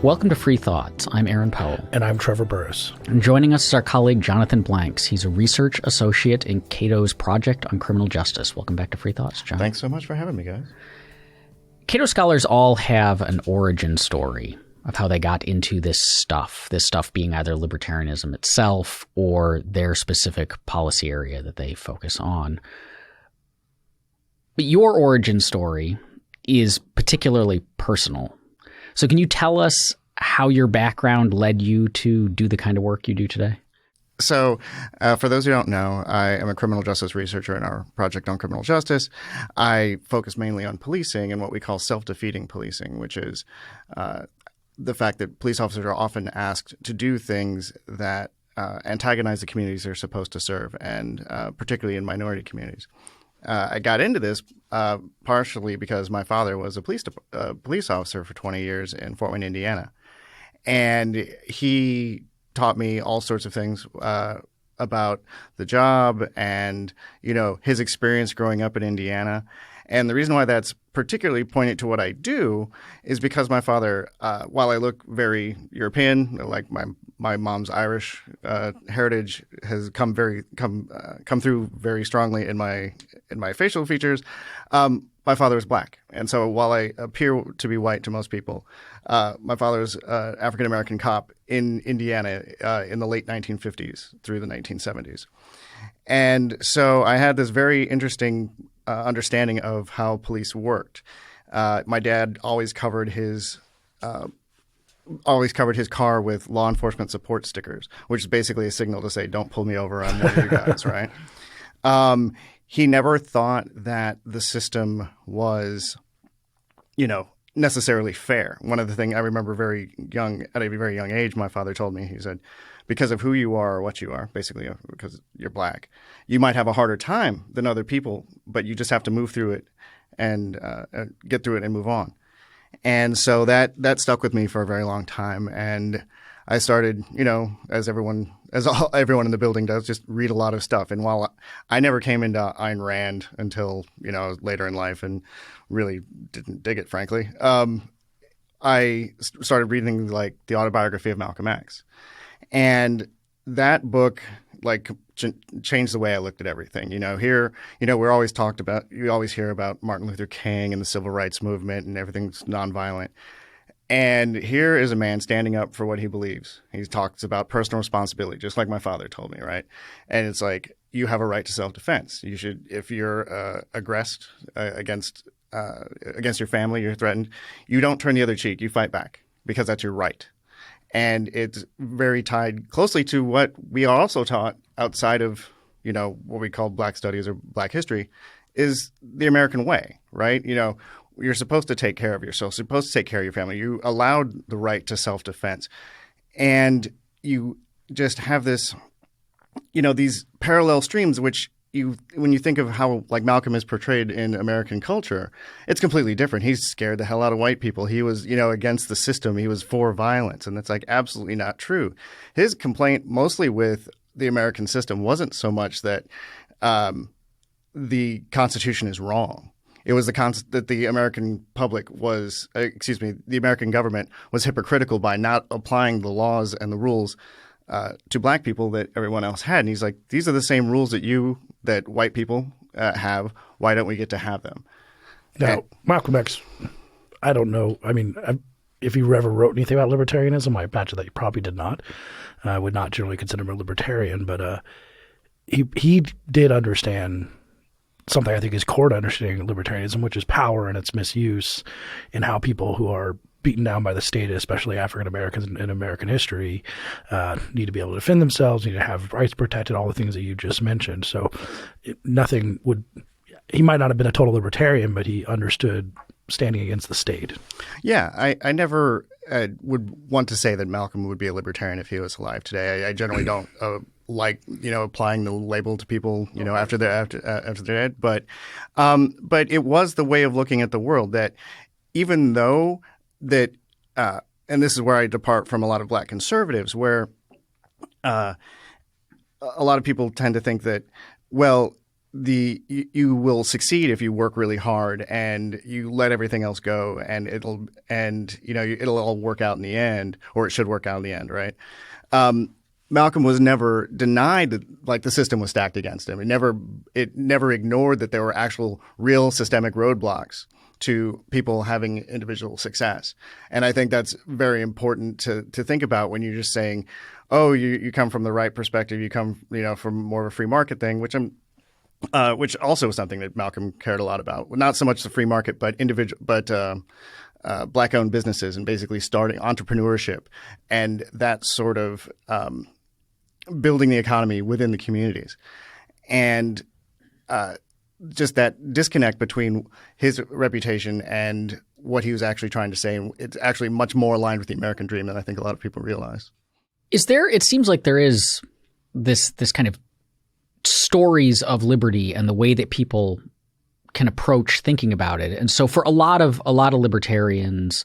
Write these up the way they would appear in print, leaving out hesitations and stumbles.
Welcome to Free Thoughts. I'm Aaron Powell. And I'm Trevor Burrus. And joining us is our colleague Jonathan Blanks. He's a research associate in Cato's Project on Criminal Justice. Welcome back to Free Thoughts, John. Thanks so much for having me, guys. Cato scholars all have an origin story of how they got into this stuff being either libertarianism itself or their specific policy area that they focus on. But your origin story is particularly personal. So can you tell us how your background led you to do the kind of work you do today? So for those who don't know, I am a criminal justice researcher in our project on criminal justice. I focus mainly on policing and what we call self-defeating policing, which is the fact that police officers are often asked to do things that antagonize the communities they're supposed to serve, and particularly in minority communities. I got into this partially because my father was a police officer for 20 years in Fort Wayne, Indiana. And he taught me all sorts of things about the job and, his experience growing up in Indiana. And the reason why that's particularly pointed to what I do is because my father, while I look very European, like my mom's Irish heritage has come through very strongly in my facial features. My father was black, and so while I appear to be white to most people, my father was an African American cop in Indiana in the late 1950s through the 1970s, and so I had this very interesting understanding of how police worked. My dad always covered his car with law enforcement support stickers, which is basically a signal to say, "Don't pull me over, I'm one of you guys," right? He never thought that the system was, necessarily fair. One of the things I remember at a very young age, my father told me, he said, because of who you are or what you are, basically because you're black, you might have a harder time than other people, but you just have to move through it and get through it and move on. And so that stuck with me for a very long time. And I started, as everyone in the building does, just read a lot of stuff. And while I never came into Ayn Rand until, later in life and really didn't dig it, frankly, I started reading like the Autobiography of Malcolm X. And that book changed the way I looked at everything. Here, we're always you always hear about Martin Luther King and the civil rights movement and everything's nonviolent. And here is a man standing up for what he believes. He talks about personal responsibility, just like my father told me, right? And it's like, you have a right to self-defense. You should, if you're aggressed against your family, you're threatened, you don't turn the other cheek. You fight back because that's your right. And it's very tied closely to what we are also taught outside of, what we call Black studies or Black history, is the American way, right? You're supposed to take care of yourself, supposed to take care of your family. You allowed the right to self-defense. And you just have this, these parallel streams, which when you think of how like Malcolm is portrayed in American culture, it's completely different. He's scared the hell out of white people. He was, against the system. He was for violence. And that's like absolutely not true. His complaint mostly with the American system wasn't so much that the Constitution is wrong. It was that the American the American government was hypocritical by not applying the laws and the rules to black people that everyone else had. And he's like, these are the same rules that white people have. Why don't we get to have them? Now, Malcolm X, I don't know. I mean, if he ever wrote anything about libertarianism, I imagine that he probably did not. I would not generally consider him a libertarian, but he did understand something I think is core to understanding libertarianism, which is power and its misuse, and how people who are beaten down by the state, especially African Americans in American history, need to be able to defend themselves, need to have rights protected, all the things that you just mentioned. So he might not have been a total libertarian, but he understood standing against the state. Yeah, I never would want to say that Malcolm would be a libertarian if he was alive today. I generally don't applying the label to people, after they're dead. But it was the way of looking at the world that even though that, and this is where I depart from a lot of black conservatives, where a lot of people tend to think that, well, you will succeed if you work really hard and you let everything else go, and it'll all work out in the end, or it should work out in the end, right? Malcolm was never denied that, like, the system was stacked against him. It never ignored that there were actual real systemic roadblocks to people having individual success. And I think that's very important to think about when you're just saying, oh, you come from the right perspective, you come, from more of a free market thing, which also was something that Malcolm cared a lot about. Not so much the free market, but Black-owned businesses and basically starting entrepreneurship and that sort of building the economy within the communities. And just that disconnect between his reputation and what he was actually trying to say, it's actually much more aligned with the American dream than I think a lot of people realize. It seems like there is this kind of stories of liberty and the way that people can approach thinking about it. And so for a lot of libertarians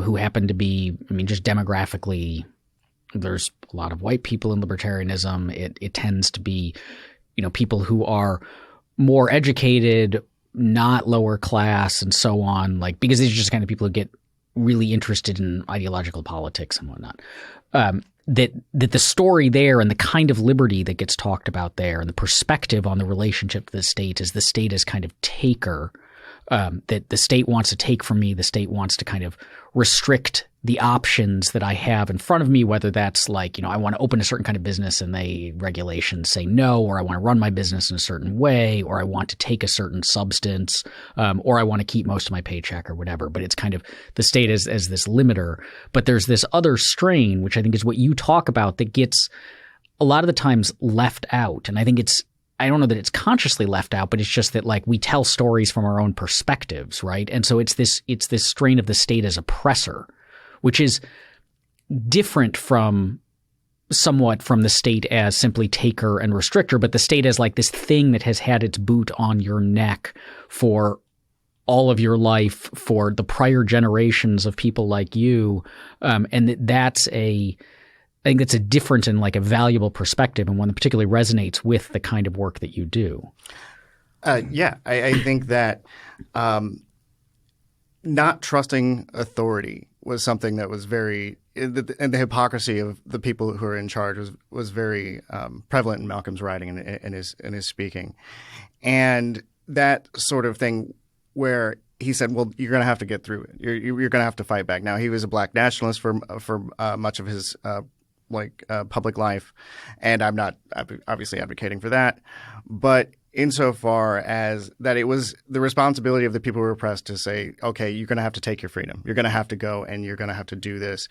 who happen to be, just demographically, there's a lot of white people in libertarianism. It tends to be, people who are more educated, not lower class, and so on, because these are just kind of people who get really interested in ideological politics and whatnot. That the story there and the kind of liberty that gets talked about there and the perspective on the relationship to the state is the state as kind of taker, that the state wants to take from me, the state wants to kind of restrict the options that I have in front of me, whether that's I want to open a certain kind of business and regulations say no, or I want to run my business in a certain way, or I want to take a certain substance, or I want to keep most of my paycheck or whatever. But it's kind of the state as this limiter. But there's this other strain, which I think is what you talk about, that gets a lot of the times left out. And I think I don't know that it's consciously left out, but it's just that we tell stories from our own perspectives, right? And so it's this strain of the state as oppressor, which is different somewhat from the state as simply taker and restrictor, but the state as this thing that has had its boot on your neck for all of your life, for the prior generations of people like you, and I think that's a different and a valuable perspective, and one that particularly resonates with the kind of work that you do. I think that not trusting authority was something that was very – and the hypocrisy of the people who are in charge was very prevalent in Malcolm's writing and his speaking. And that sort of thing where he said, well, you're going to have to get through it. You're going to have to fight back. Now, he was a black nationalist for much of his public life, and I'm not obviously advocating for that. But insofar as that, it was the responsibility of the people who were oppressed to say, okay, you're going to have to take your freedom. You're going to have to go and you're going to have to do this.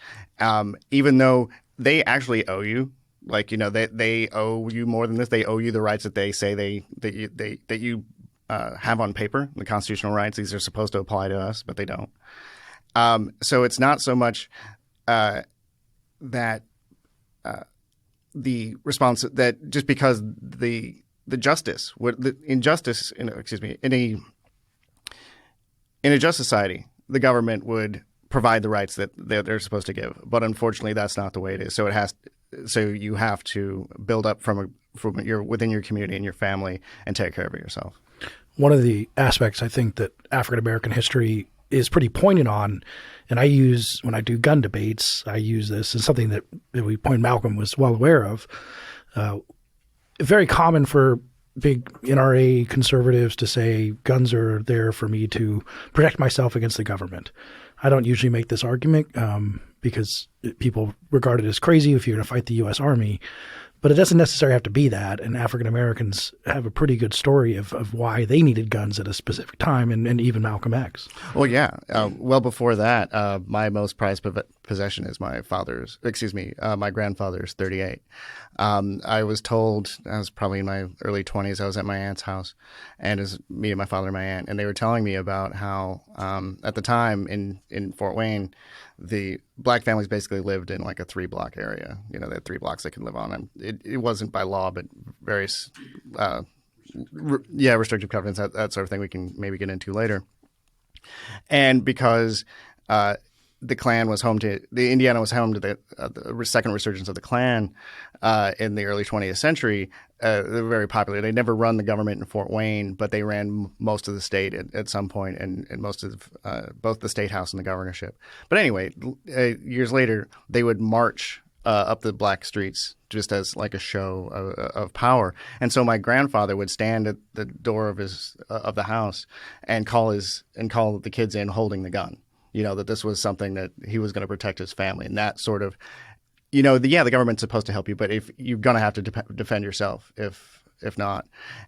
Even though they actually owe you, they owe you more than this. They owe you the rights that they say that you have on paper, the constitutional rights. These are supposed to apply to us, but they don't. So it's not so much that the response that just because the justice, in a just society, the government would provide the rights that they're supposed to give. But unfortunately, that's not the way it is. So you have to build up from within your community and your family and take care of it yourself. One of the aspects I think that African American history is pretty pointed on, and I use when I do gun debates, I use this as something that Malcolm was well aware of. Very common for big NRA conservatives to say guns are there for me to protect myself against the government. I don't usually make this argument because people regard it as crazy if you're going to fight the U.S. Army. But it doesn't necessarily have to be that. And African Americans have a pretty good story of why they needed guns at a specific time, and even Malcolm X. Well, yeah. Well before that, my most prized possession is my grandfather's 38. I was told, I was probably in my early 20s, I was at my aunt's house, and it was me and my father and my aunt, and they were telling me about how at the time in Fort Wayne, the black families basically lived in a 3-block area. They had 3 blocks they could live on. And it wasn't by law, but various, restrictive covenants, that sort of thing we can maybe get into later. And because the Klan was home to – the Indiana was home to the second resurgence of the Klan in the early 20th century, They were very popular. They never run the government in Fort Wayne, but they ran most of the state at some point, and most of both the state house and the governorship. But anyway, years later, they would march up the black streets just as like a show of power. And so my grandfather would stand at the door of the house and call the kids in holding the gun. That this was something that he was going to protect his family, and that sort of, the government's supposed to help you, but if you're going to have to defend yourself if not,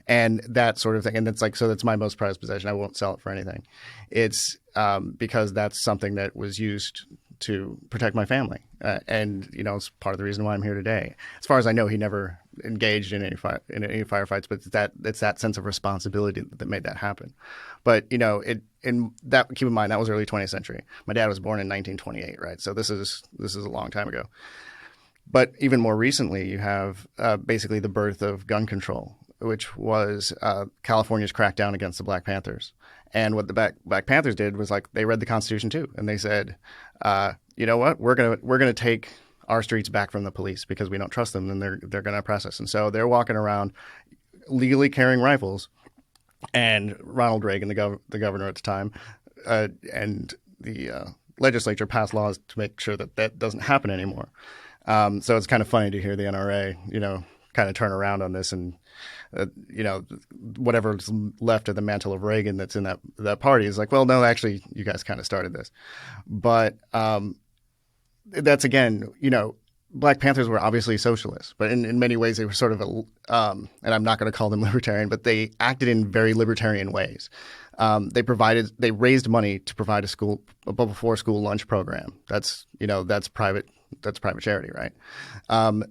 and that sort of thing. And it's like, so that's my most prized possession. I won't sell it for anything. It's because that's something that was used to protect my family. And, it's part of the reason why I'm here today. As far as I know, he never engaged in any firefights, but it's that sense of responsibility that made that happen. But, keep in mind, that was early 20th century. My dad was born in 1928, right? So this is a long time ago. But even more recently, you have basically the birth of gun control, which was California's crackdown against the Black Panthers. And what the Black Panthers did was they read the Constitution too, and they said, you know what, we're gonna take our streets back from the police because we don't trust them, and they're gonna oppress us. And so they're walking around legally carrying rifles. And Ronald Reagan, the governor at the time, and the legislature passed laws to make sure that doesn't happen anymore. So it's kind of funny to hear the NRA, kind of turn around on this and. Whatever's left of the mantle of Reagan that's in that party is like, well, no, actually, you guys kind of started this. But that's, again, Black Panthers were obviously socialists, but in many ways they were sort of and I'm not going to call them libertarian, but they acted in very libertarian ways. They raised money to provide a before school lunch program. That's private charity, right?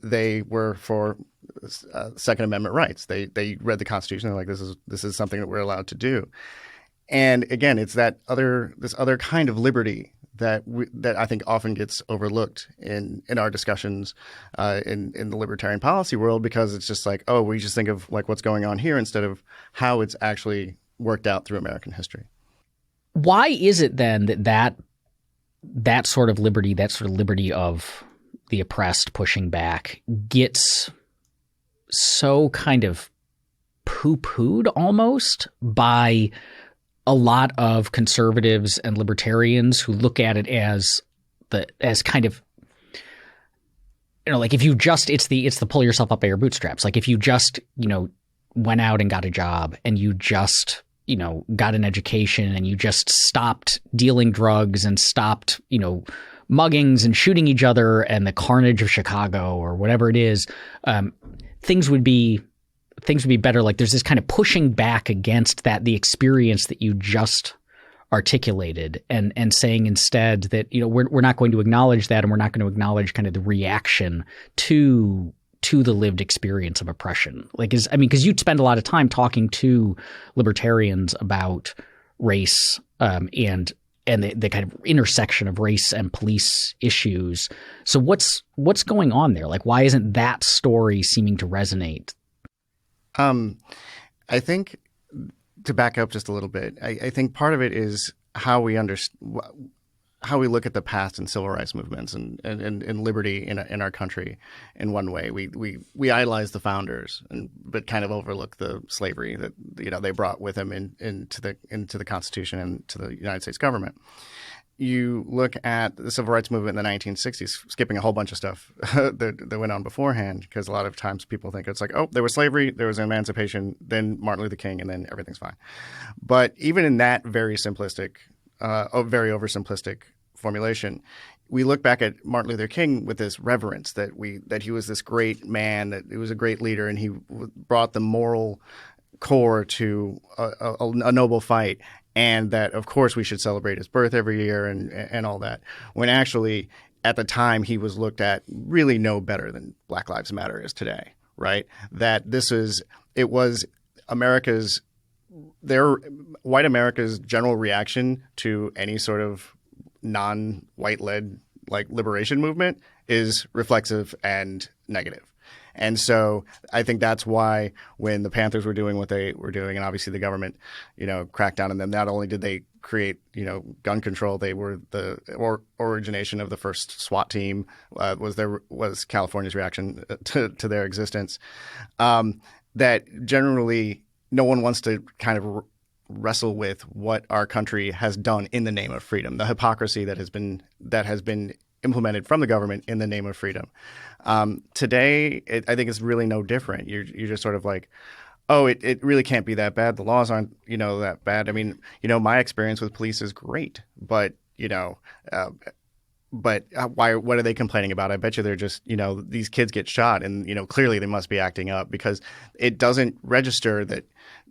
They were for Second Amendment rights. They read the Constitution. They're like, this is something that we're allowed to do. And again, it's this other kind of liberty that I think often gets overlooked in our discussions in the libertarian policy world, because it's just like, oh, we just think of like what's going on here instead of how it's actually worked out through American history. Why is it then that sort of liberty of the oppressed pushing back gets so kind of poo-pooed almost by a lot of conservatives and libertarians who look at it as kind of, like if you just, it's the pull yourself up by your bootstraps. Like if you just, went out and got a job and you just, got an education and you just stopped dealing drugs and stopped, muggings and shooting each other and the carnage of Chicago or whatever it is, things would be better. Like there's this kind of pushing back against the experience that you just articulated and saying instead that, we're not going to acknowledge that, and we're not going to acknowledge kind of the reaction to the lived experience of oppression. Because you'd spend a lot of time talking to libertarians about race and the kind of intersection of race and police issues. So what's going on there? Like, why isn't that story seeming to resonate? I think, to back up just a little bit, I think part of it is how we look at the past and civil rights movements and liberty in our country. In one way, we idolize the founders, but kind of overlook the slavery that they brought with them into the Constitution and to the United States government. You look at the civil rights movement in the 1960s, skipping a whole bunch of stuff that went on beforehand, because a lot of times people think it's like, oh, there was slavery, there was emancipation, then Martin Luther King, and then everything's fine. But even in that very simplistic, very oversimplistic formulation, we look back at Martin Luther King with this reverence that he was this great man, that he was a great leader, and he brought the moral core to a noble fight. And that, of course, we should celebrate his birth every year and all that. When actually, at the time, he was looked at really no better than Black Lives Matter is today, right? That it was white America's general reaction to any sort of non-white led like liberation movement is reflexive and negative. And so I think that's why when the Panthers were doing what they were doing, and obviously the government, cracked down on them, not only did they create, gun control, they were the origination of the first SWAT team, was California's reaction to their existence. that generally no one wants to kind of wrestle with what our country has done in the name of freedom, the hypocrisy that has been implemented from the government in the name of freedom. Today, I think it's really no different. You're just sort of like, oh, it really can't be that bad. The laws aren't, that bad. I mean, my experience with police is great, but, why? What are they complaining about? I bet you they're just, these kids get shot and, clearly they must be acting up, because it doesn't register that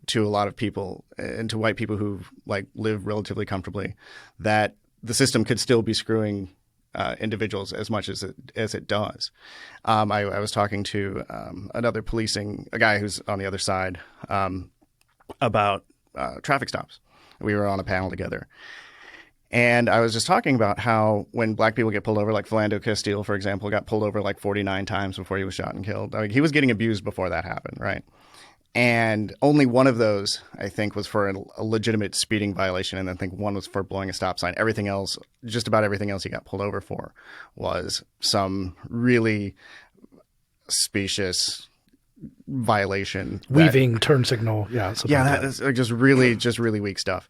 to a lot of people and to white people who live relatively comfortably, that the system could still be screwing individuals as much as it does. I was talking to a guy who's on the other side about traffic stops. We were on a panel together. And I was just talking about how when black people get pulled over, like Philando Castile, for example, got pulled over 49 times before he was shot and killed. He was getting abused before that happened, right? And only one of those, I think, was for a legitimate speeding violation. And I think one was for blowing a stop sign. Everything else, just about everything else he got pulled over for was some really specious violation. Weaving, turn signal. Yeah. That is just really weak stuff.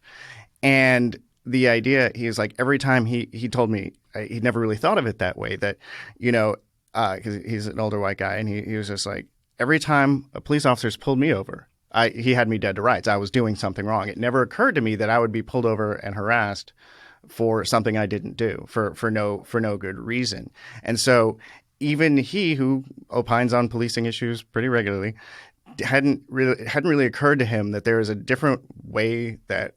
And the idea, he's like, every time he told me, he never really thought of it that way, that, because he's an older white guy, and he was just like, every time a police officer's pulled me over, he had me dead to rights. I was doing something wrong. It never occurred to me that I would be pulled over and harassed for something I didn't do, for no good reason. And so even he, who opines on policing issues pretty regularly, hadn't really occurred to him that there is a different way that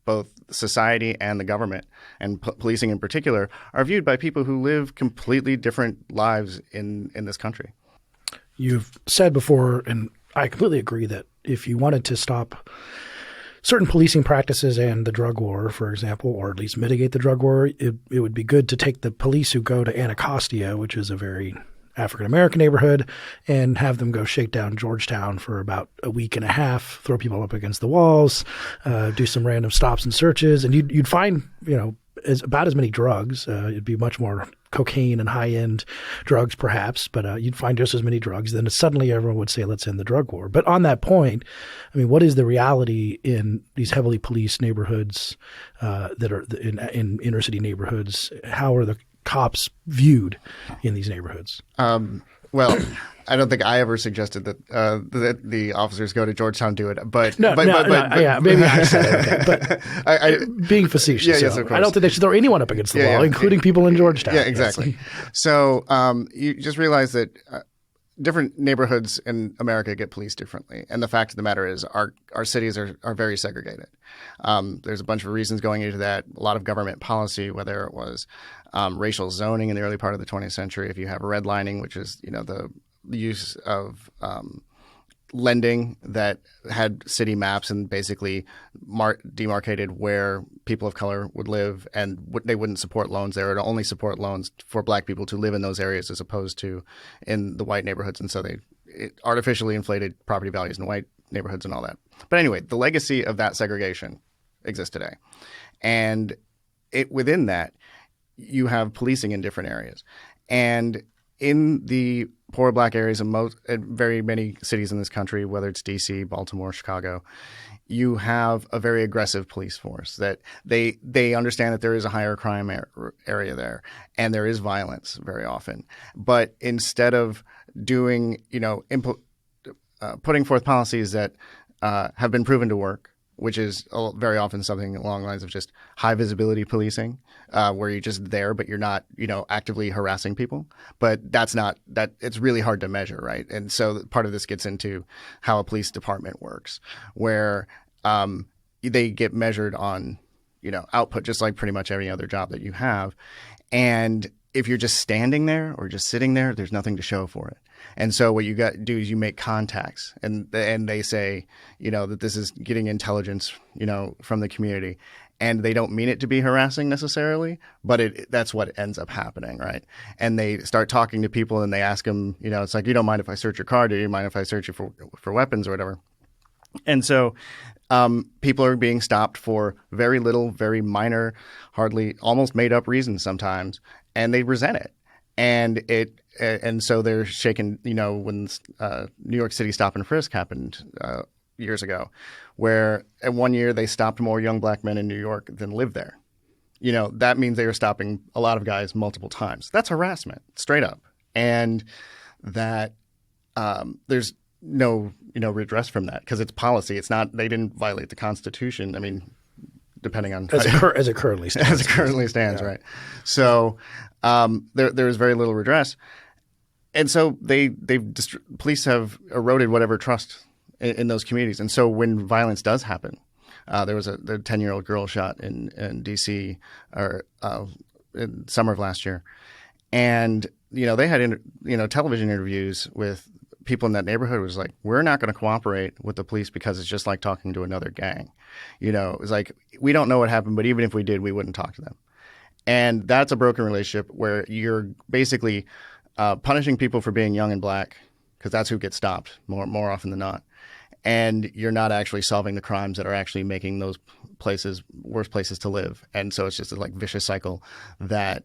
both society and the government, and policing in particular, are viewed by people who live completely different lives in this country. You've said before, and I completely agree, that if you wanted to stop certain policing practices and the drug war, for example, or at least mitigate the drug war, it would be good to take the police who go to Anacostia, which is a very African-American neighborhood, and have them go shake down Georgetown for about a week and a half, throw people up against the walls, do some random stops and searches, and you'd find, about as many drugs. It'd be much more cocaine and high-end drugs, perhaps, but you'd find just as many drugs. Then suddenly everyone would say, let's end the drug war. But on that point, I mean, what is the reality in these heavily policed neighborhoods that are in inner city neighborhoods? How are the cops viewed in these neighborhoods? Well, I don't think I ever suggested that the officers go to Georgetown do it, but maybe I said it, but I being facetious. Yes, of course. I don't think they should throw anyone up against the wall, including people in Georgetown. Yeah, exactly. Yes. So you just realize that different neighborhoods in America get policed differently, and the fact of the matter is our cities are very segregated. There's a bunch of reasons going into that. A lot of government policy, whether it was racial zoning in the early part of the 20th century. If you have redlining, which is the use of lending that had city maps and basically demarcated where people of color would live, and they wouldn't support loans there. It would only support loans for black people to live in those areas as opposed to in the white neighborhoods. And so it artificially inflated property values in white neighborhoods and all that. But anyway, the legacy of that segregation exists today. And within that, you have policing in different areas. And in the poor black areas in very many cities in this country, whether it's D.C., Baltimore, Chicago, you have a very aggressive police force that they understand that there is a higher crime area there, and there is violence very often. But instead of doing, putting forth policies that have been proven to work, which is very often something along the lines of just high visibility policing, where you're just there, but you're not, actively harassing people. But it's really hard to measure, right? And so part of this gets into how a police department works, where they get measured on, output, just like pretty much every other job that you have. And if you're just standing there or just sitting there, there's nothing to show for it. And so what you got to do is you make contacts, and they say, that this is getting intelligence, from the community, and they don't mean it to be harassing necessarily, but that's what ends up happening, right? And they start talking to people, and they ask them, it's like, you don't mind if I search your car? Do you mind if I search you for weapons or whatever? And so people are being stopped for very little, very minor, hardly almost made up reasons sometimes, and they resent it. And so they're shaken, when New York City stop and frisk happened years ago, where at 1 year they stopped more young black men in New York than lived there. That means they were stopping a lot of guys multiple times. That's harassment, straight up. And that there's no, redress from that because it's policy. It's not, they didn't violate the Constitution. I mean, depending on as it currently stands. As it currently stands, yeah. Right. So there is very little redress. And so police have eroded whatever trust in those communities. And so when violence does happen, there was a 10-year-old girl shot in D.C. In summer of last year. And, they had, television interviews with people in that neighborhood. Was like, we're not going to cooperate with the police because it's just like talking to another gang. It was like, we don't know what happened, but even if we did, we wouldn't talk to them. And that's a broken relationship where you're basically punishing people for being young and black because that's who gets stopped more often than not. And you're not actually solving the crimes that are actually making those places worse places to live. And so it's just a vicious cycle that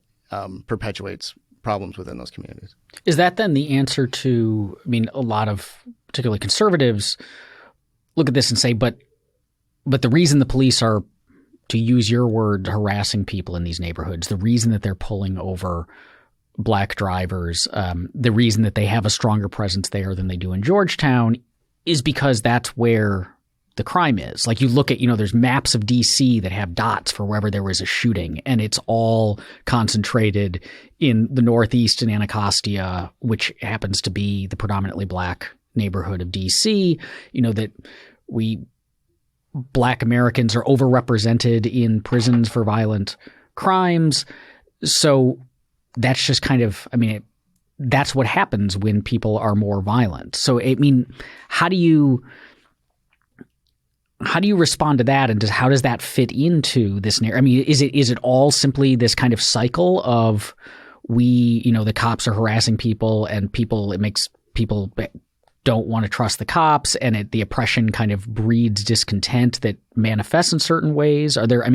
perpetuates problems within those communities. Is that then the answer to, a lot of particularly conservatives look at this and say, but the reason the police are, to use your word, harassing people in these neighborhoods, the reason that they're pulling over black drivers, the reason that they have a stronger presence there than they do in Georgetown is because that's where the crime is. Like you look at, there's maps of DC that have dots for wherever there was a shooting, and it's all concentrated in the Northeast in Anacostia, which happens to be the predominantly black neighborhood of DC, that black Americans are overrepresented in prisons for violent crimes. So that's just kind of, that's what happens when people are more violent. So, how do you respond to that, and how does that fit into this narrative? Is it all simply this kind of cycle of the cops are harassing people, and it makes people don't want to trust the cops, and the oppression kind of breeds discontent that manifests in certain ways? Are there,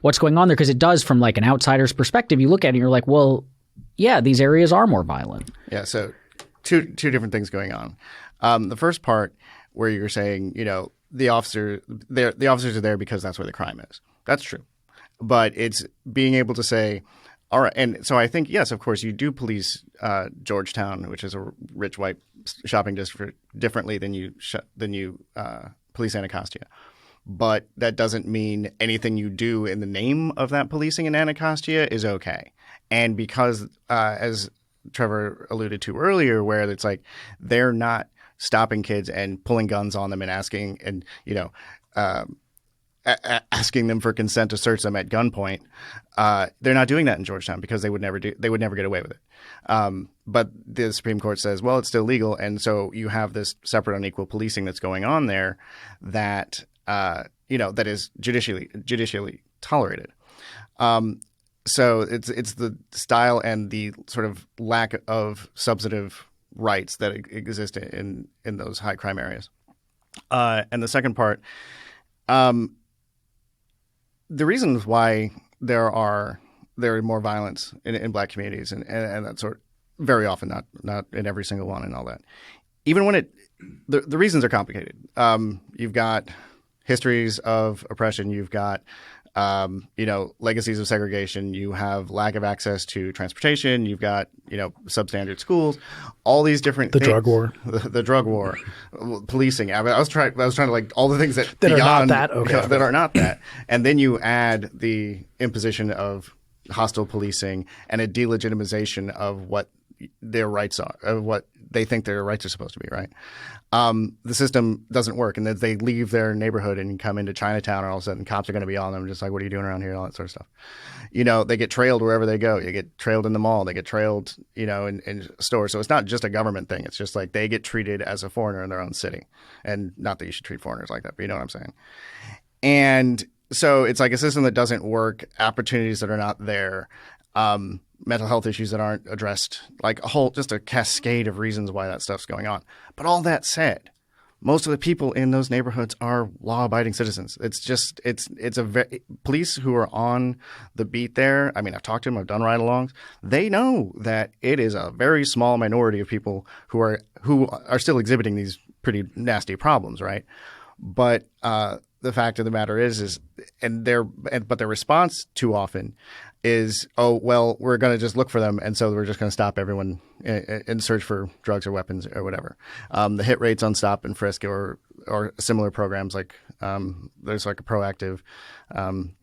what's going on there? Because it does, from an outsider's perspective, you look at it and you're like, well, yeah, these areas are more violent. Yeah, so two different things going on. The first part where you're saying, the officers are there because that's where the crime is. That's true. But it's being able to say, all right, and so I think, yes, of course, you do police Georgetown, which is a rich white shopping district, differently than you police Anacostia. But that doesn't mean anything you do in the name of that policing in Anacostia is okay. And because, as Trevor alluded to earlier, where it's like they're not stopping kids and pulling guns on them and asking them for consent to search them at gunpoint, they're not doing that in Georgetown because they would never get away with it. But the Supreme Court says, well, it's still legal, and so you have this separate, unequal policing that's going on there that that is judicially tolerated. So it's the style and the sort of lack of substantive rights that exist in those high crime areas. And the second part, the reasons why there is more violence in black communities and that sort, very often, not in every single one and all that. Even when the reasons are complicated. You've got histories of oppression. You've got legacies of segregation. You have lack of access to transportation. You've got, substandard schools, all these different things. Drug war, the drug war, policing. I was trying to all the things that are beyond, not that, okay. That are not that. And then you add the imposition of hostile policing and a delegitimization of what their rights are, of what they think their rights are supposed to be, right? The system doesn't work, and then they leave their neighborhood and come into Chinatown, and all of a sudden cops are going to be on them, just like, what are you doing around here, and all that sort of stuff. They get trailed wherever they go. You get trailed in the mall. They get trailed, in stores. So it's not just a government thing. It's just like they get treated as a foreigner in their own city. And not that you should treat foreigners like that, but you know what I'm saying. And so it's like a system that doesn't work, opportunities that are not there, mental health issues that aren't addressed, like just a cascade of reasons why that stuff's going on. But all that said, most of the people in those neighborhoods are law-abiding citizens. Police who are on the beat there. I mean, I've talked to them. I've done ride-alongs. They know that it is a very small minority of people who are still exhibiting these pretty nasty problems, right? But the fact of the matter is but their response too often is, oh, well, we're going to just look for them, and so we're just going to stop everyone and search for drugs or weapons or whatever. The hit rates on stop and frisk or similar programs, like there's like a proactive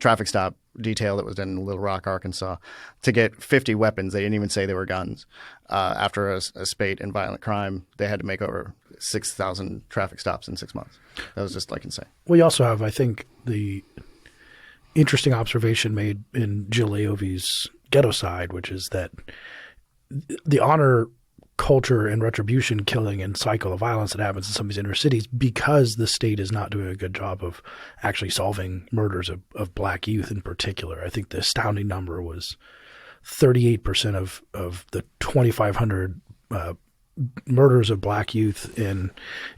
traffic stop detail that was done in Little Rock, Arkansas, to get 50 weapons. They didn't even say they were guns. After a spate in violent crime, they had to make over 6,000 traffic stops in 6 months. That was just like insane. We also have, I think, the interesting observation made in Jill Leovey's Ghetto Side, which is that the honor culture and retribution killing and cycle of violence that happens in some of these inner cities, because the state is not doing a good job of actually solving murders of black youth in particular. I think the astounding number was 38% of the 2,500 murders of black youth in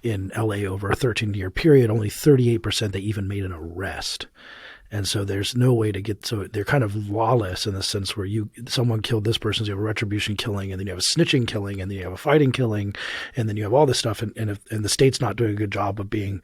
LA over a 13-year period, only 38% they even made an arrest. And so there's no way to get – so they're kind of lawless in the sense where someone killed this person, so you have a retribution killing, and then you have a snitching killing, and then you have a fighting killing, and then you have all this stuff. And the state's not doing a good job of being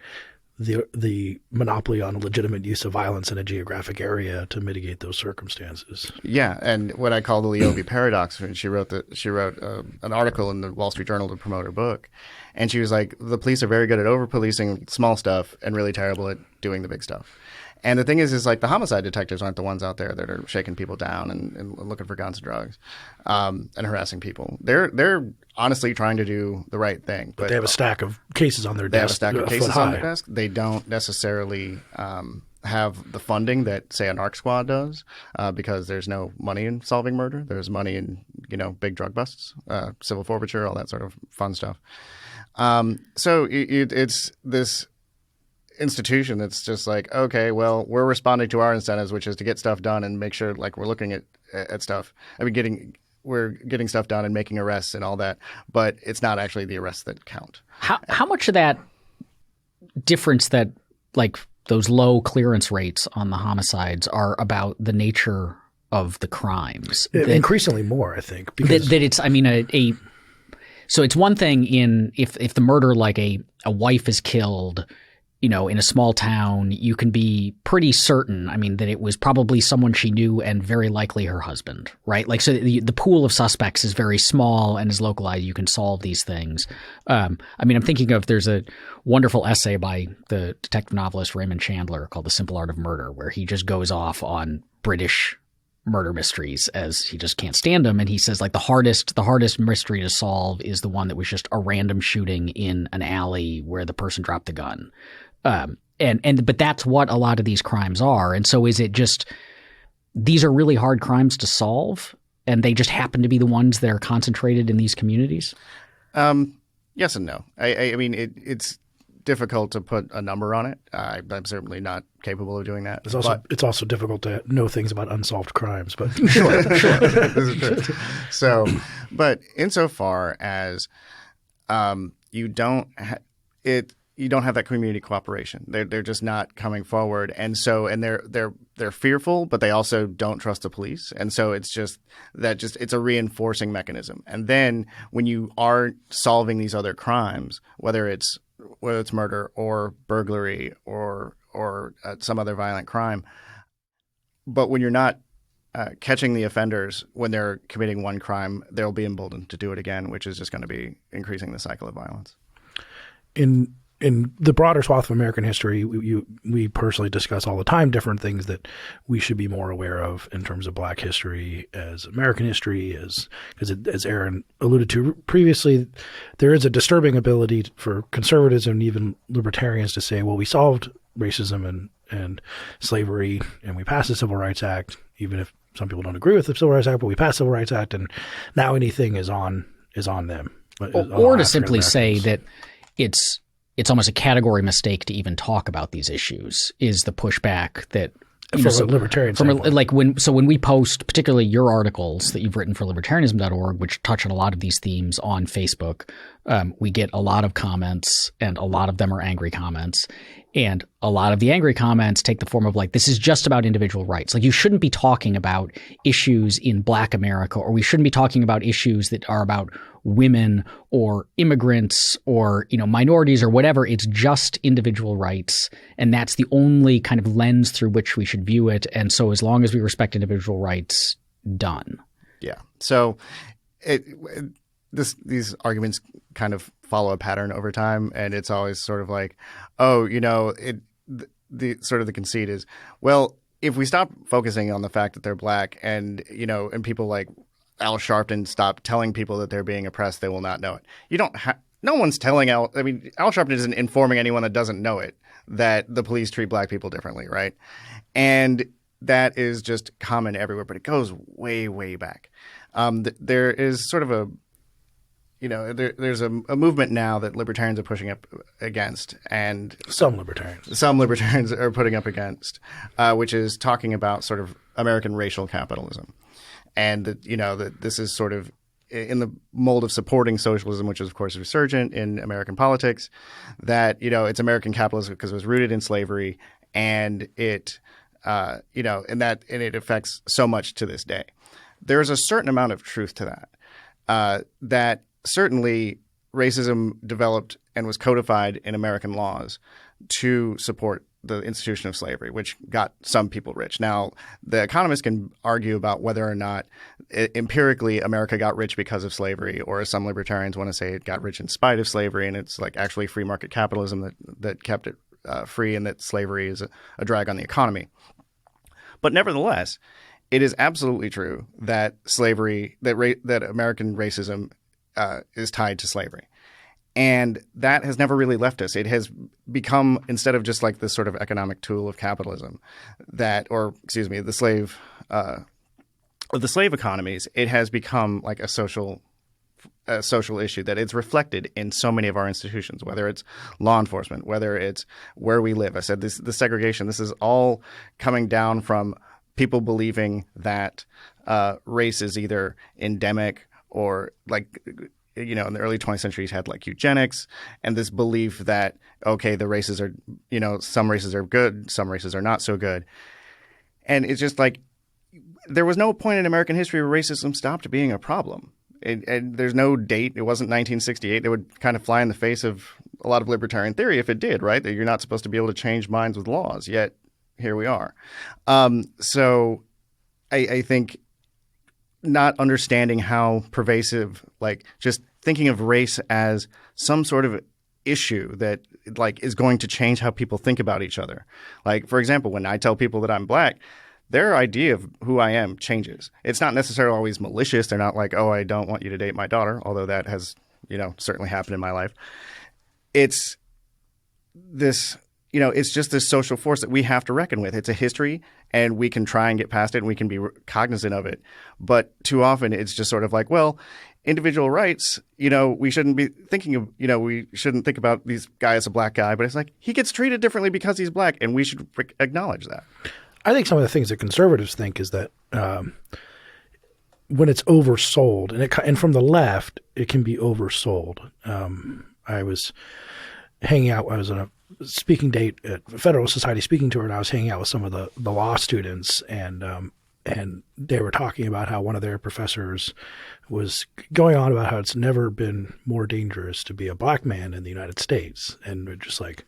the monopoly on legitimate use of violence in a geographic area to mitigate those circumstances. Yeah, and what I call the Leovey paradox, when she wrote an article in the Wall Street Journal to promote her book, and she was like, the police are very good at over-policing small stuff and really terrible at doing the big stuff. And the thing is like the homicide detectives aren't the ones out there that are shaking people down and looking for guns and drugs and harassing people. They're honestly trying to do the right thing. But they have a stack of cases on their desk. They have a stack of cases on their desk. They don't necessarily have the funding that, say, a narc squad does because there's no money in solving murder. There's money in, big drug busts, civil forfeiture, all that sort of fun stuff. So it's this institution that's just like, okay, well, we're responding to our incentives, which is to get stuff done and make sure like we're looking at stuff. I mean, we're getting stuff done and making arrests and all that, but it's not actually the arrests that count. How much of that difference that like those low clearance rates on the homicides are about the nature of the crimes? Increasingly more, I think. Because that it's, I mean, so it's one thing if the murder, like a wife is killed, in a small town, you can be pretty certain, that it was probably someone she knew and very likely her husband, right? Like, so the pool of suspects is very small and is localized. You can solve these things. I'm thinking of, there's a wonderful essay by the detective novelist Raymond Chandler called The Simple Art of Murder, where he just goes off on British murder mysteries as he just can't stand them. And he says like the hardest mystery to solve is the one that was just a random shooting in an alley where the person dropped the gun. But that's what a lot of these crimes are. And so is it just these are really hard crimes to solve and they just happen to be the ones that are concentrated in these communities? Yes and no. I mean, it's difficult to put a number on it. I'm certainly not capable of doing that. It's also difficult to know things about unsolved crimes. But sure. This is true. So, but insofar as you don't have that community cooperation. They're just not coming forward, and they're fearful, but they also don't trust the police, and so it's a reinforcing mechanism. And then when you are solving these other crimes, whether it's murder or burglary or some other violent crime, but when you're not catching the offenders when they're committing one crime, they'll be emboldened to do it again, which is just going to be increasing the cycle of violence. In the broader swath of American history, we personally discuss all the time different things that we should be more aware of in terms of Black history as American history, because as Aaron alluded to previously, there is a disturbing ability for conservatives and even libertarians to say, well, we solved racism and slavery and we passed the Civil Rights Act, even if some people don't agree with the Civil Rights Act, but we passed the Civil Rights Act and now anything is on them. Or to simply say that it's almost a category mistake to even talk about these issues is the pushback that from a libertarian standpoint. When we post particularly your articles that you've written for libertarianism.org, which touch on a lot of these themes on Facebook, we get a lot of comments, and a lot of them are angry comments. And a lot of the angry comments take the form of like, this is just about individual rights. Like, you shouldn't be talking about issues in Black America, or we shouldn't be talking about issues that are about women or immigrants or, minorities or whatever. It's just individual rights. And that's the only kind of lens through which we should view it. And so as long as we respect individual rights, done. Yeah. So these arguments kind of follow a pattern over time, and it's always sort of like, the conceit is, well, if we stop focusing on the fact that they're Black and people like Al Sharpton stop telling people that they're being oppressed, they will not know it. No one's telling Al Sharpton isn't informing anyone that doesn't know it that the police treat Black people differently, right? And that is just common everywhere, but it goes way, way back. There is sort of there's a movement now that libertarians are pushing up against, and some libertarians are putting up against, which is talking about sort of American racial capitalism, and that this is sort of in the mold of supporting socialism, which is of course resurgent in American politics. That it's American capitalism because it was rooted in slavery, and it it affects so much to this day. There's a certain amount of truth to that. That certainly racism developed and was codified in American laws to support the institution of slavery, which got some people rich. Now, the economists can argue about whether or not empirically America got rich because of slavery, or some libertarians want to say it got rich in spite of slavery, and it's like actually free market capitalism that kept it free, and that slavery is a drag on the economy. But nevertheless, it is absolutely true that slavery, that American racism is tied to slavery. And that has never really left us. It has become, instead of just like this sort of economic tool of capitalism, the slave economies, it has become like a social issue that it's reflected in so many of our institutions, whether it's law enforcement, whether it's where we live. I said the segregation, this is all coming down from people believing that race is either endemic or like, in the early 20th century, had like eugenics and this belief that, okay, the races are, some races are good, some races are not so good. And it's just like, there was no point in American history where racism stopped being a problem. And there's no date. It wasn't 1968. It would kind of fly in the face of a lot of libertarian theory if it did, right? That you're not supposed to be able to change minds with laws. Yet here we are. So I think not understanding how pervasive, like just thinking of race as some sort of issue that like is going to change how people think about each other. Like, for example, when I tell people that I'm Black, their idea of who I am changes. It's not necessarily always malicious. They're not like, oh, I don't want you to date my daughter, although that has, certainly happened in my life. It's this, it's just this social force that we have to reckon with. It's a history, and we can try and get past it, and we can be cognizant of it. But too often it's just sort of like, well, individual rights, we shouldn't be thinking of, we shouldn't think about this guy as a Black guy, but it's like he gets treated differently because he's Black, and we should acknowledge that. I think some of the things that conservatives think is that when it's oversold, and from the left, it can be oversold. I was hanging out. I was on a speaking date at Federal Society speaking tour, and I was hanging out with some of the law students, and they were talking about how one of their professors was going on about how it's never been more dangerous to be a Black man in the United States, and we're just like,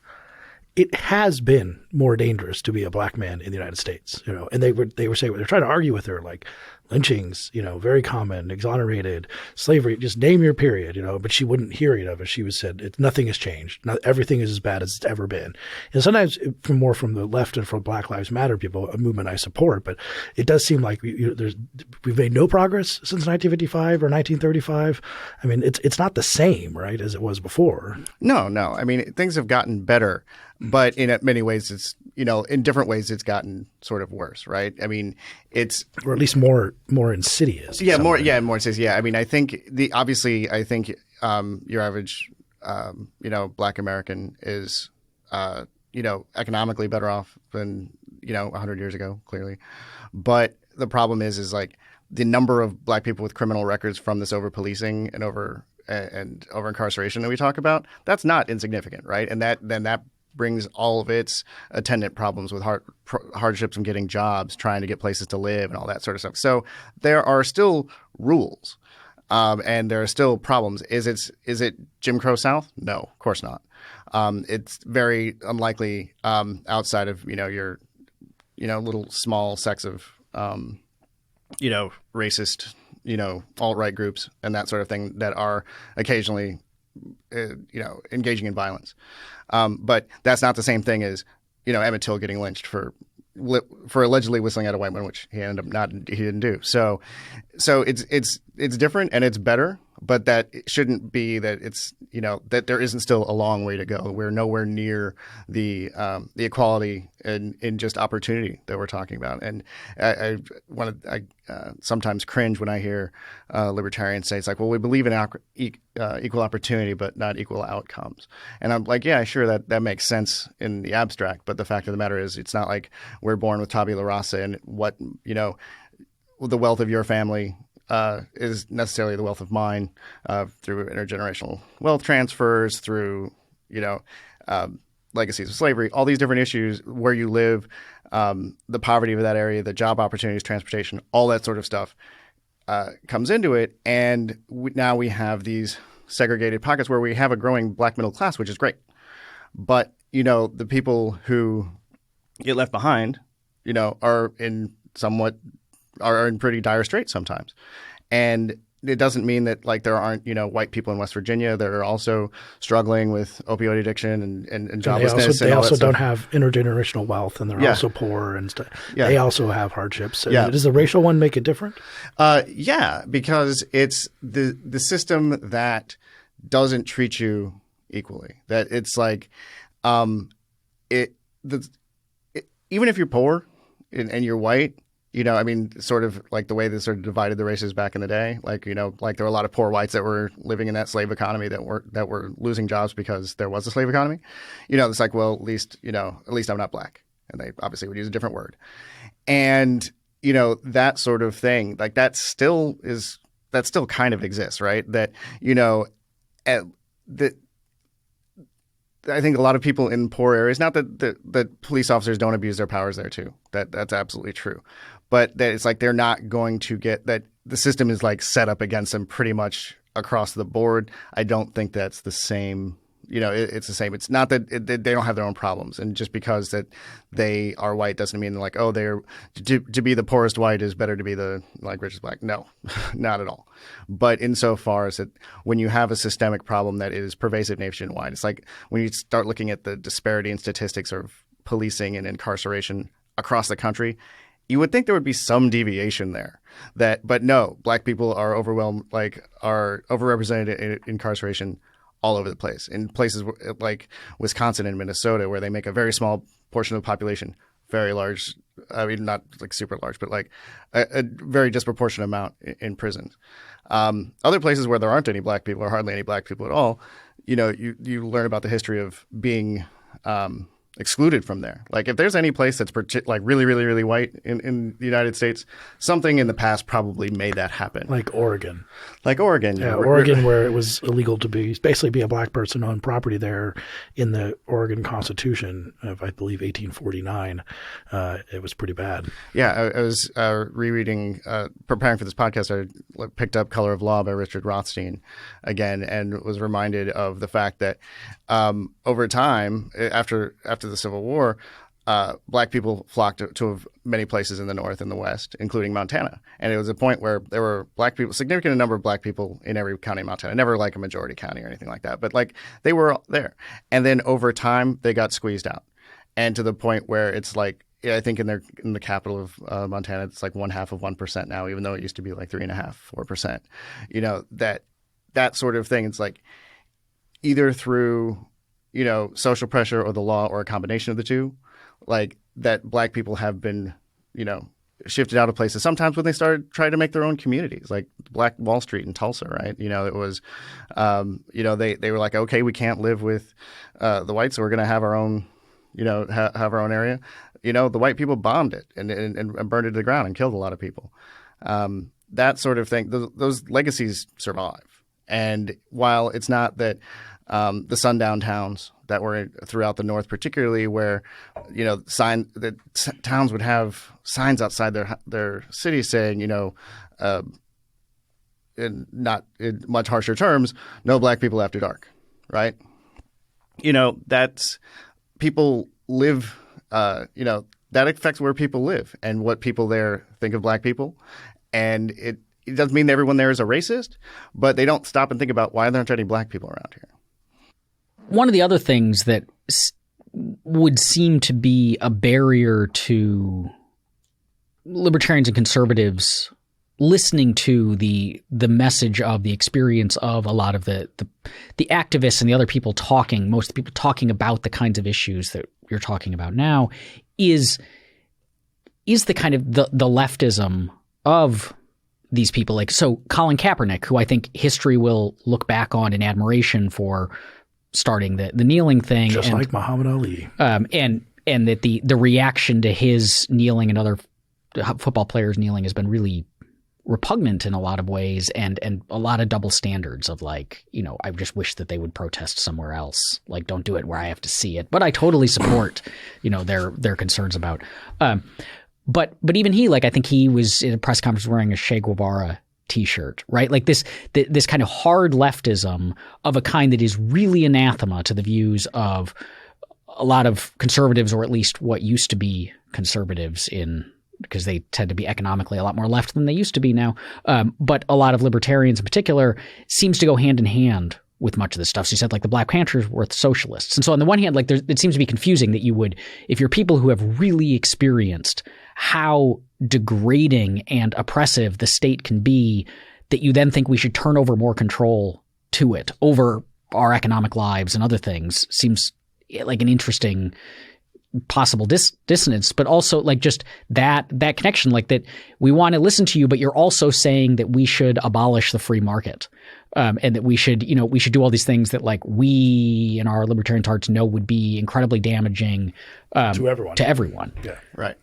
it has been more dangerous to be a Black man in the United States, and they were saying, they're trying to argue with her, like lynchings, very common, exonerated, slavery, just name your period, but she wouldn't hear it of it. She said, nothing has changed. Everything is as bad as it's ever been. And sometimes from the left and from Black Lives Matter people, a movement I support, but it does seem like we've made no progress since 1955 or 1935. I mean, it's not the same, right, as it was before. No. I mean, things have gotten better, but in many ways it's, in different ways it's gotten sort of worse, right? I mean, or at least more insidious. Yeah, more insidious. Yeah. I mean, I think your average, Black American is, economically better off than, 100 years ago, clearly. But the problem is like the number of Black people with criminal records from this over policing and over and over incarceration that we talk about, that's not insignificant, right? And that brings all of its attendant problems with hardships from getting jobs, trying to get places to live, and all that sort of stuff. So there are still rules, and there are still problems. Is it Jim Crow South? No, of course not. It's very unlikely outside of your little small sects of racist alt-right groups and that sort of thing that are occasionally engaging in violence. But that's not the same thing as, Emmett Till getting lynched for allegedly whistling at a white man, which he didn't do. So it's different and it's better, but that it shouldn't be that it's, that there isn't still a long way to go. We're nowhere near the equality in just opportunity that we're talking about. And I sometimes cringe when I hear libertarians say, it's like, well, we believe in equal opportunity, but not equal outcomes. And I'm like, yeah, sure, that makes sense in the abstract. But the fact of the matter is, it's not like we're born with tabula rasa and what, the wealth of your family is necessarily the wealth of mine through intergenerational wealth transfers, through, legacies of slavery, all these different issues, where you live, the poverty of that area, the job opportunities, transportation, all that sort of stuff comes into it. And now we have these segregated pockets where we have a growing black middle class, which is great. But, the people who get left behind, are in pretty dire straits sometimes. And it doesn't mean that there aren't, white people in West Virginia that are also struggling with opioid addiction and joblessness. They also don't have intergenerational wealth, and they're also poor and stuff. Yeah. They also have hardships. Yeah. Does the racial one make it different? Yeah, because it's the system that doesn't treat you equally. That it's like even if you're poor and you're white, sort of like the way they sort of divided the races back in the day, like there were a lot of poor whites that were living in that slave economy that were losing jobs because there was a slave economy. It's like, well, at least I'm not black. And they obviously would use a different word. And, that sort of thing, like that still kind of exists, right? That, I think a lot of people in poor areas, not that police officers don't abuse their powers there too. That's absolutely true. But that it's like they're not going to get that the system is like set up against them pretty much across the board. I don't think that's the same. It's the same. It's not that they don't have their own problems. And just because that they are white doesn't mean like, oh, they're to be the poorest white is better to be the richest black. No, not at all. But insofar as that when you have a systemic problem that is pervasive nationwide, it's like when you start looking at the disparity in statistics of policing and incarceration across the country, you would think there would be some deviation there. But no, black people are overrepresented in incarceration all over the place, in places like Wisconsin and Minnesota, where they make a very small portion of the population very large. I mean, not like super large, but like a very disproportionate amount in prisons. Other places where there aren't any black people or hardly any black people at all, you learn about the history of being excluded from there. Like if there's any place that's really, really, really white in the United States, something in the past probably made that happen. Like Oregon. Yeah, Oregon, where it was illegal to basically be a black person on property there in the Oregon Constitution of, I believe, 1849. It was pretty bad. Yeah, I was rereading, preparing for this podcast, I picked up Color of Law by Richard Rothstein again and was reminded of the fact that over time, after the Civil War, black people flocked to many places in the North and the West, including Montana. And it was a point where there were black people, significant number of black people in every county in Montana, never like a majority county or anything like that, but like they were there. And then over time, they got squeezed out. And to the point where it's like, I think in the capital of Montana, it's like 0.5% now, even though it used to be like 3.5%, 4%. That sort of thing. It's like either through social pressure or the law or a combination of the two, like that black people have been, shifted out of places. Sometimes when they started trying to make their own communities, like Black Wall Street in Tulsa, right? It was, they were like, okay, we can't live with the whites, so we're going to have our own, have our own area. The white people bombed it and burned it to the ground and killed a lot of people. That sort of thing, those legacies survive. And while it's not that the sundown towns that were throughout the North, particularly where, towns would have signs outside their cities saying, in much harsher terms, no black people after dark, right? That's people live, that affects where people live and what people there think of black people. And it doesn't mean that everyone there is a racist, but they don't stop and think about why there aren't any black people around here. One of the other things that would seem to be a barrier to libertarians and conservatives listening to the message of the experience of a lot of the activists and the other people talking, most of the people talking about the kinds of issues that you're talking about now, is the kind of the leftism of these people. Like, so Colin Kaepernick, who I think history will look back on in admiration for starting the kneeling thing, just like Muhammad Ali, and that the reaction to his kneeling and other football players kneeling has been really repugnant in a lot of ways, and a lot of double standards of like, I just wish that they would protest somewhere else. Like, don't do it where I have to see it. But I totally support, their concerns about. But even he, like, I think he was in a press conference wearing a Che Guevara T-shirt, right? Like this kind of hard leftism of a kind that is really anathema to the views of a lot of conservatives, or at least what used to be conservatives because they tend to be economically a lot more left than they used to be now. But a lot of libertarians in particular seems to go hand in hand with much of this stuff. So you said like the Black Panthers were socialists. And so on the one hand, like it seems to be confusing that you would, if you're people who have really experienced how degrading and oppressive the state can be, that you then think we should turn over more control to it over our economic lives and other things, seems like an interesting possible dissonance. But also like just that connection, like that we want to listen to you, but you're also saying that we should abolish the free market, and that we should do all these things that like we in our libertarian hearts know would be incredibly damaging to everyone. Yeah, right.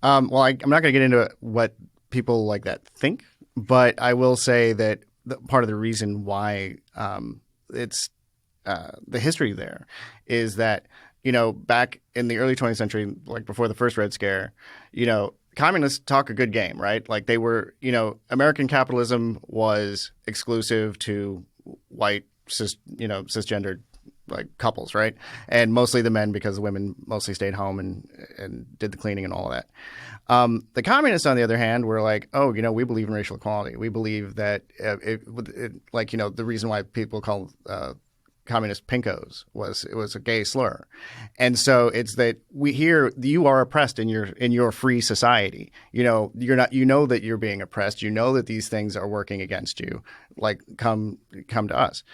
I'm not going to get into what people like that think, but I will say that part of the reason why it's the history there is that, back in the early 20th century, like before the first Red Scare, communists talk a good game, right? Like they were, American capitalism was exclusive to white, cisgendered like couples, right? And mostly the men, because the women mostly stayed home and did the cleaning and all of that. The communists, on the other hand, were like, oh, we believe in racial equality. We believe that the reason why people call communist pinkos was it was a gay slur. And so it's that you are oppressed in your free society. You're not, that you're being oppressed. You know that these things are working against you. Like come to us.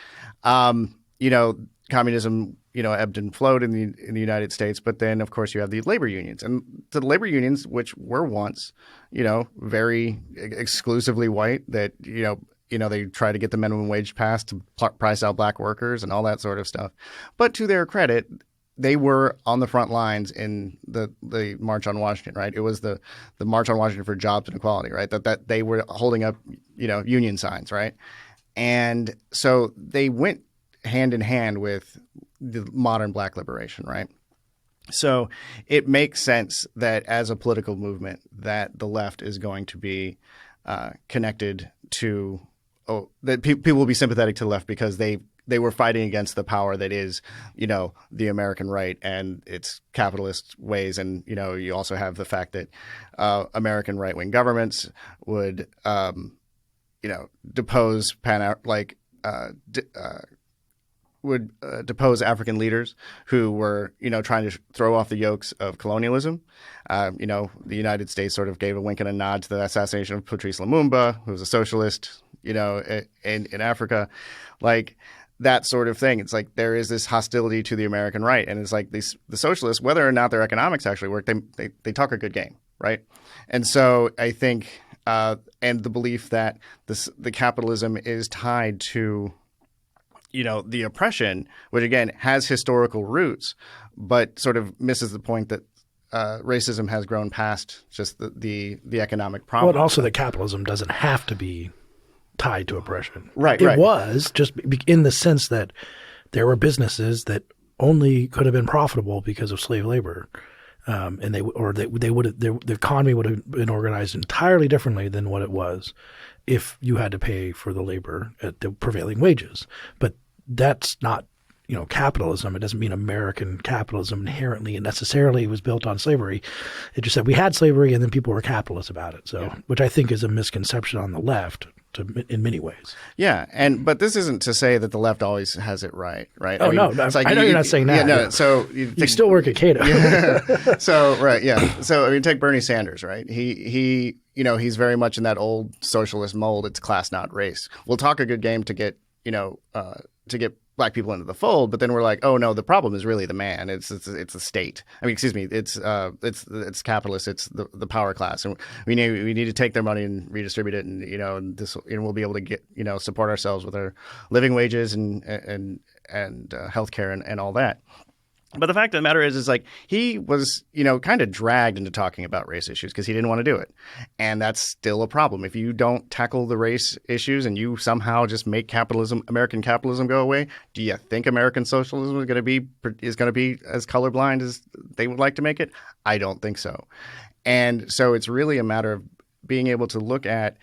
Communism, ebbed and flowed in the United States, but then of course you have the labor unions, and the labor unions, which were once, very exclusively white, that they try to get the minimum wage passed to price out black workers and all that sort of stuff. But to their credit, they were on the front lines in the March on Washington, right? It was the March on Washington for jobs and equality, right? That they were holding up, union signs, right? And so they went hand in hand with the modern black liberation, right? So it makes sense that as a political movement that the left is going to be connected to that people will be sympathetic to the left because they were fighting against the power that is, the American right and its capitalist ways. And, you also have the fact that American right-wing governments would, depose depose African leaders who were, trying to throw off the yokes of colonialism. The United States sort of gave a wink and a nod to the assassination of Patrice Lumumba, who was a socialist, in Africa, like that sort of thing. It's like there is this hostility to the American right, and it's like the socialists, whether or not their economics actually work, they talk a good game, right? And so I think, and the belief that the capitalism is tied to the oppression, which again has historical roots, but sort of misses the point that racism has grown past just the economic problem. Well, also that capitalism doesn't have to be tied to oppression. Right, It right. was just in the sense that there were businesses that only could have been profitable because of slave labor. And the economy would have been organized entirely differently than what it was if you had to pay for the labor at the prevailing wages. But that's not, capitalism. It doesn't mean American capitalism inherently and necessarily was built on slavery. It just said we had slavery and then people were capitalists about it. So, which I think is a misconception on the left in many ways. Yeah, but this isn't to say that the left always has it right? Oh, no, it's like I know you're not saying that. Yeah, no, so you still work at Cato. So right, yeah. So take Bernie Sanders, right? He he's very much in that old socialist mold. It's class, not race. We'll talk a good game to get black people into the fold, but then we're like, oh no, the problem is really the man. It's the state. I mean, excuse me, it's capitalist. It's the power class, and we need to take their money and redistribute it, and we'll be able to get support ourselves with our living wages and healthcare and all that. But the fact of the matter is like he was, kind of dragged into talking about race issues because he didn't want to do it. And that's still a problem. If you don't tackle the race issues and you somehow just make American capitalism go away, do you think American socialism is going to be as colorblind as they would like to make it? I don't think so. And so it's really a matter of being able to look at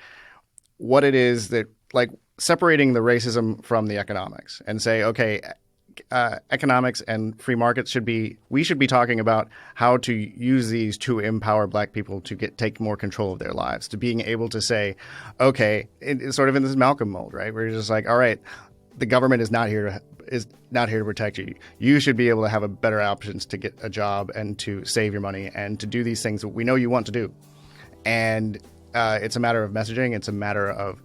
what it is that, like, separating the racism from the economics and say, okay, economics and free markets we should be talking about how to use these to empower black people to take more control of their lives, to being able to say, okay, it's sort of in this Malcolm mold, right? Where you're just like, all right, the government is not here to protect you. You should be able to have a better options to get a job and to save your money and to do these things that we know you want to do. And it's a matter of messaging. It's a matter of,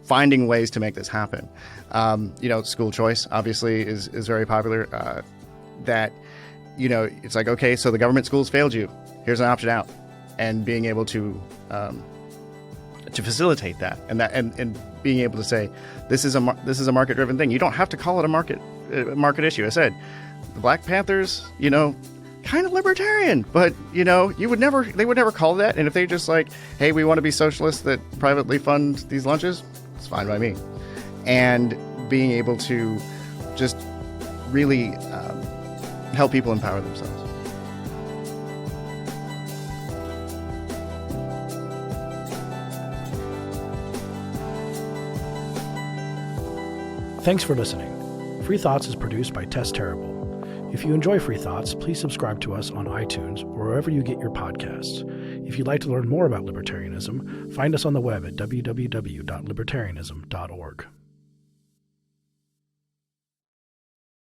finding ways to make this happen. School choice obviously is very popular. It's like, okay, so the government schools failed you. Here's an option out, and being able to facilitate that, and being able to say this is a market driven thing. You don't have to call it a market issue. I said the Black Panthers, kind of libertarian, but they would never call that. And if they just like, hey, we want to be socialists that privately fund these lunches, it's fine by me. And being able to just really help people empower themselves. Thanks for listening. Free Thoughts is produced by Tess Terrible. If you enjoy Free Thoughts, please subscribe to us on iTunes or wherever you get your podcasts. If you'd like to learn more about libertarianism, find us on the web at www.libertarianism.org.